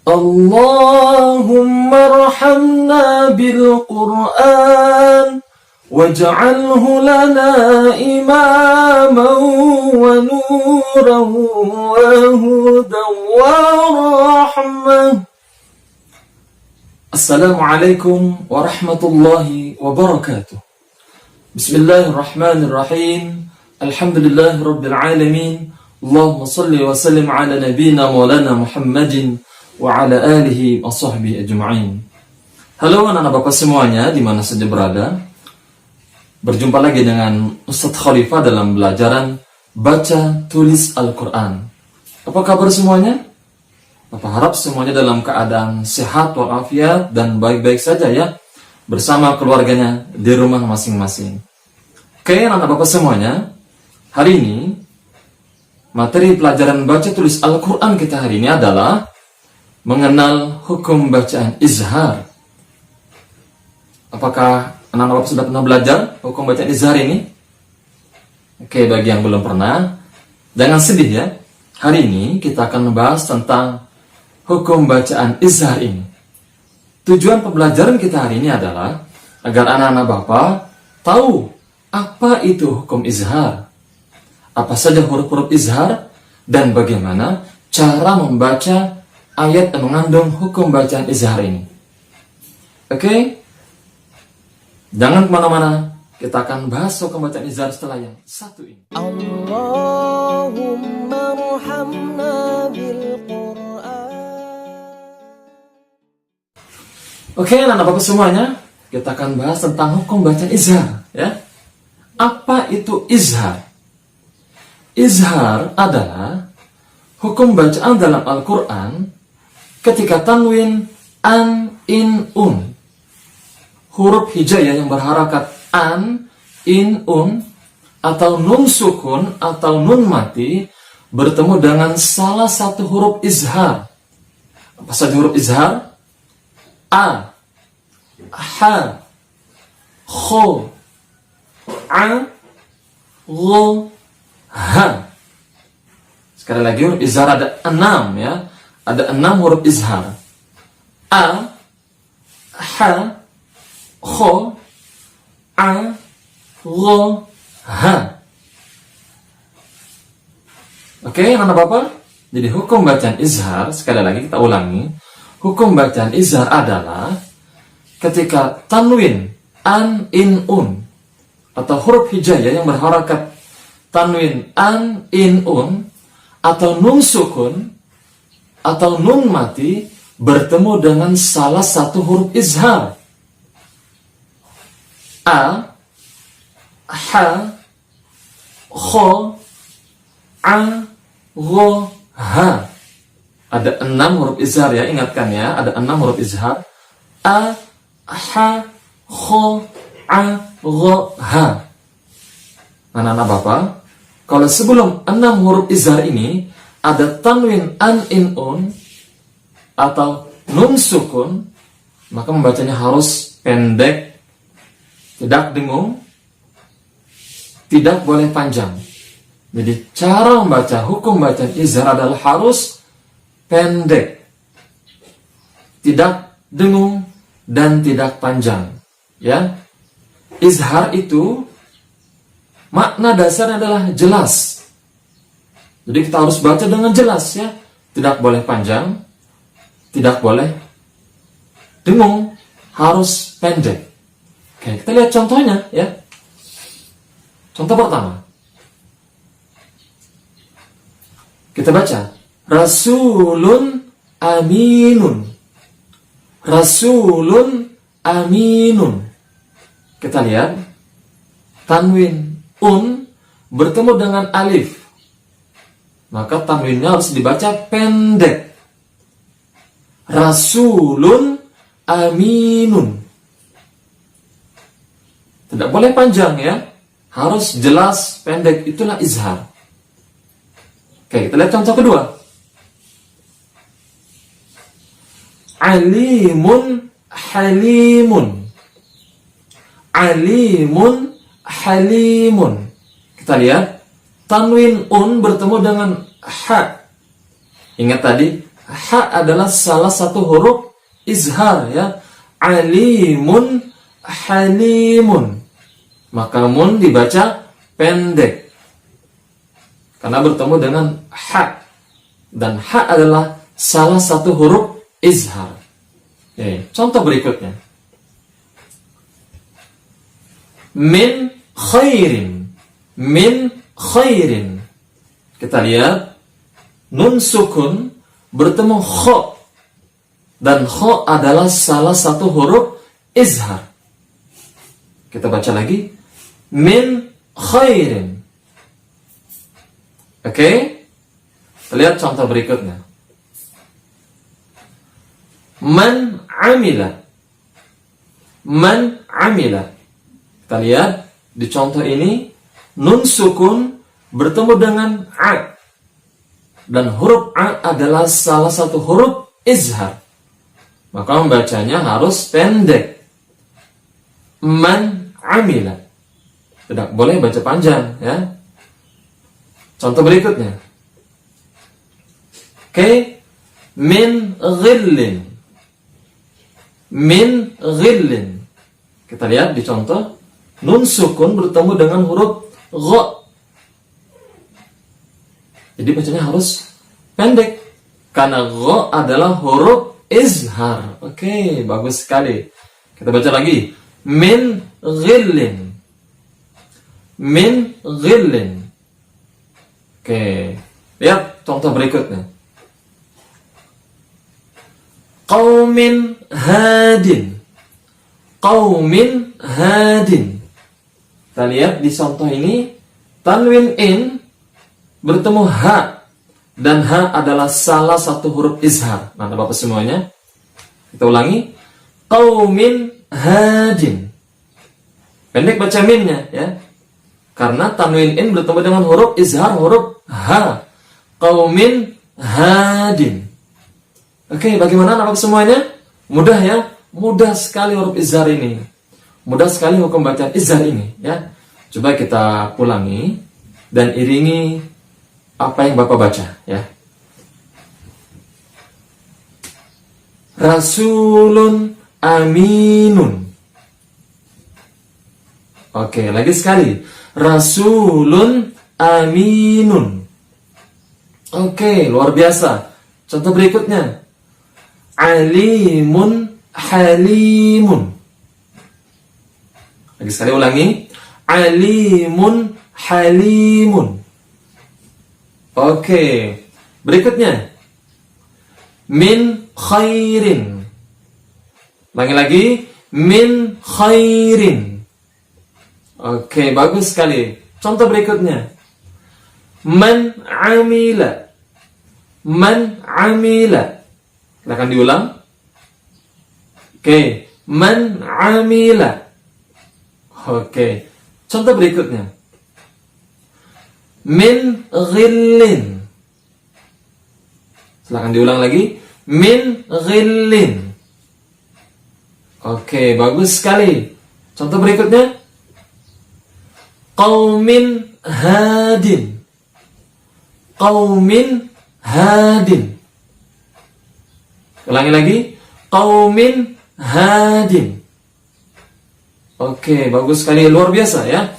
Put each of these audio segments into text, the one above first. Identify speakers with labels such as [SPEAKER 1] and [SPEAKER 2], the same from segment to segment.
[SPEAKER 1] Allahumma arhamna bil Qur'an waj'alhu lana imaman wa nuran wa hudan wa rahmah. Assalamualaikum warahmatullahi wabarakatuh. Bismillahirrahmanirrahim. Alhamdulillahi rabbil alamin. Allahumma salli wa sallim ala nabiyyina maulana Muhammadin wa ala alihi wa sahbihi ajma'in. Halo anak-anak Bapak semuanya di mana saja berada. Berjumpa lagi dengan Ustadz Khalifah dalam belajaran baca tulis Al-Quran. Apa kabar semuanya? Bapak harap semuanya dalam keadaan sehat walafiat dan baik-baik saja ya, bersama keluarganya di rumah masing-masing. Oke anak-anak Bapak semuanya, hari ini materi pelajaran baca tulis Al-Quran kita hari ini adalah mengenal hukum bacaan izhar. Apakah anak-anak Bapak sudah pernah belajar hukum bacaan izhar ini? Oke, bagi yang belum pernah, jangan sedih ya. Hari ini kita akan membahas tentang hukum bacaan izhar ini. Tujuan pembelajaran kita hari ini adalah agar anak-anak Bapak tahu apa itu hukum izhar, apa saja huruf-huruf izhar, dan bagaimana cara membaca ayat yang mengandung hukum bacaan izhar ini. Oke? Jangan kemana-mana, kita akan bahas hukum bacaan izhar setelah yang satu ini. Allahumma arhamna bil Qur'an. Oke, anak-anak Bapak semuanya, kita akan bahas tentang hukum bacaan izhar ya. Apa itu izhar? Izhar adalah hukum bacaan dalam Al-Quran ketika tanwin an, in, un, huruf hijaiyah yang berharakat an, in, un, atau nun sukun atau nun mati bertemu dengan salah satu huruf izhar. Apa saja huruf izhar? A, ha, kho, a, gho, ha. Sekali lagi huruf izhar ada 6 ya. Ada 6 huruf izhar. A, ha, kho, a, gho, ha. Oke, anak Bapak. Jadi hukum bacaan izhar, sekali lagi kita ulangi. Hukum bacaan izhar adalah ketika tanwin an, in, un atau huruf hijaiyah yang berharakat tanwin an, in, un atau nun sukun atau nun mati bertemu dengan salah satu huruf izhar. A, ha, kho, a, gho, ha. Ada 6 huruf izhar ya, ingatkan ya, ada 6 huruf izhar. A, ha, kho, a, gho, ha. Anak-anak Bapak, kalau sebelum 6 huruf izhar ini ada tanwin an, in, un atau nun sukun, maka membacanya harus pendek, tidak dengung, tidak boleh panjang. Jadi cara membaca hukum bacaan izhar adalah harus pendek, tidak dengung, dan tidak panjang ya. Izhar itu makna dasarnya adalah jelas. Jadi kita harus baca dengan jelas ya. Tidak boleh panjang, tidak boleh dengung, harus pendek. Oke, kita lihat contohnya ya. Contoh pertama, kita baca Rasulun aminun. Rasulun aminun. Kita lihat tanwin un bertemu dengan alif, maka tanwinnya harus dibaca pendek. Rasulun aminun. Tidak boleh panjang ya, harus jelas pendek, itulah izhar. Oke, kita lihat contoh kedua. Alimun halimun. Alimun halimun. Kita lihat tanwin un bertemu dengan ha. Ingat tadi ha adalah salah satu huruf izhar ya. Alimun, halimun. Maka mun dibaca pendek karena bertemu dengan ha, dan ha adalah salah satu huruf izhar. Oke, contoh berikutnya. Min khairin. Min khairin. Kita lihat nun sukun bertemu kho, dan kho adalah salah satu huruf izhar. Kita baca lagi. Min khairin. Oke? Lihat contoh berikutnya. Man amila. Man amila. Kita lihat di contoh ini nun sukun bertemu dengan a, dan huruf a adalah salah satu huruf izhar. Maka membacanya harus pendek. Man amila. Tidak boleh baca panjang ya. Contoh berikutnya. Oke. Min ghillin. Min ghillin. Kita lihat di contoh. Nun sukun bertemu dengan huruf gha. Jadi bacanya harus pendek. Karena gha adalah huruf izhar. Oke, bagus sekali. Kita baca lagi. Min ghillin. Min ghillin. Oke, lihat contoh berikutnya. Qaumin hadin. Qaumin hadin. Kita lihat di contoh ini, tanwin in bertemu ha, dan ha adalah salah satu huruf izhar. Nah, Bapak semuanya, kita ulangi. Qaumin hadin. Pendek baca minnya ya. Karena tanwin in bertemu dengan huruf izhar, huruf ha. Qaumin hadin. Oke, bagaimana Bapak semuanya? Mudah ya? Mudah sekali huruf izhar ini. Mudah sekali hukum bacaan izhar ini ya. Coba kita ulangi dan iringi apa yang Bapak baca ya. Rasulun aminun. Oke, lagi sekali. Rasulun aminun. Oke, luar biasa. Contoh berikutnya. Alimun halimun. Lagi sekali ulangi. Alimun halimun. Oke. Berikutnya. Min khairin. Ulangi lagi. Min khairin. Oke, bagus sekali. Contoh berikutnya. Man amila. Man amila. Silahkan diulang. Oke. Man amila. Oke. Contoh berikutnya. Min ghillin. Silahkan diulang lagi. Min ghillin. Oke, bagus sekali. Contoh berikutnya. Qaumin hadin. Qaumin hadin. Ulangi lagi. Qaumin hadin. Oke, bagus sekali, luar biasa ya.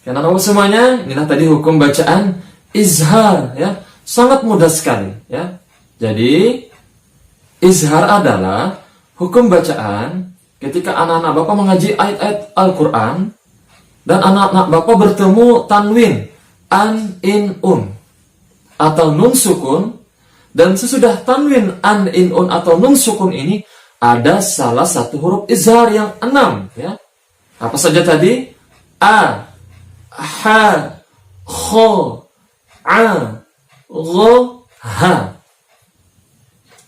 [SPEAKER 1] Karena semuanya, inilah tadi hukum bacaan izhar ya. Sangat mudah sekali ya. Jadi izhar adalah hukum bacaan ketika anak-anak Bapak mengaji ayat-ayat Al-Qur'an dan anak-anak Bapak bertemu tanwin an, in, un atau nun sukun, dan sesudah tanwin an, in, un atau nun sukun ini ada salah satu huruf izhar yang 6 ya. Apa saja tadi? A, ha, kho, a, gho, ha.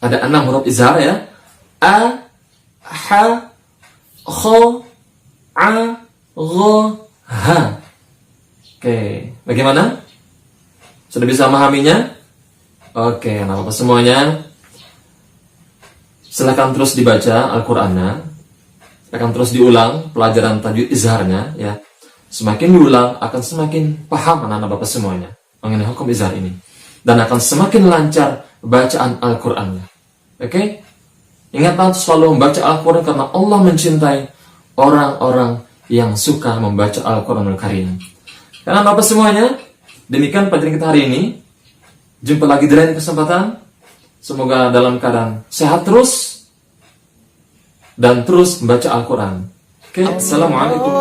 [SPEAKER 1] Ada 6 huruf izhar ya. A, ha, kho, a, gho, ha. Oke, bagaimana? Sudah bisa memahaminya? Oke, nah Bapak semuanya, silakan terus dibaca Al-Qur'annya. Akan terus diulang pelajaran tajwid izharnya ya. Semakin diulang akan semakin paham anak-anak Bapak semuanya mengenai hukum izhar ini, dan akan semakin lancar bacaan Al-Qur'annya. Oke? Ingatlah selalu membaca Al-Qur'an karena Allah mencintai orang-orang yang suka membaca Al-Qur'anul Karim. Karena Bapak semuanya, demikian pelajaran kita hari ini. Jumpa lagi di lain kesempatan. Semoga dalam keadaan sehat terus dan terus membaca Al-Quran. Oke, assalamualaikum.